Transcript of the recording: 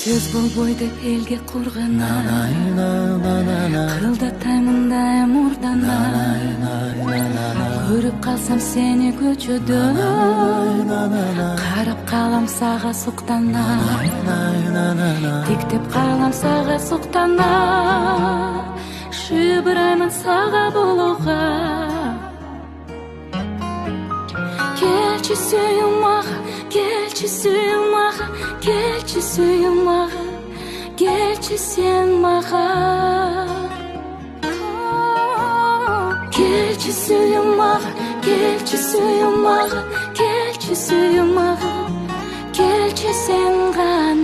Сөз болбой деп элге кургана, кырылдатаймын дайым мурдана. Көрүп калсам сени көчөдө, карап калам сага суктана. Тиктеп калам сага суктана. Шыбыраймын сага болууга. Келчи сүйүм мага, келчи сүйүм мага, келчи сүйүм мага, келчи сен мага. Келчи сүйүм мага, келчи сүйүм мага, келчи сүйүм мага, келчи сен гана.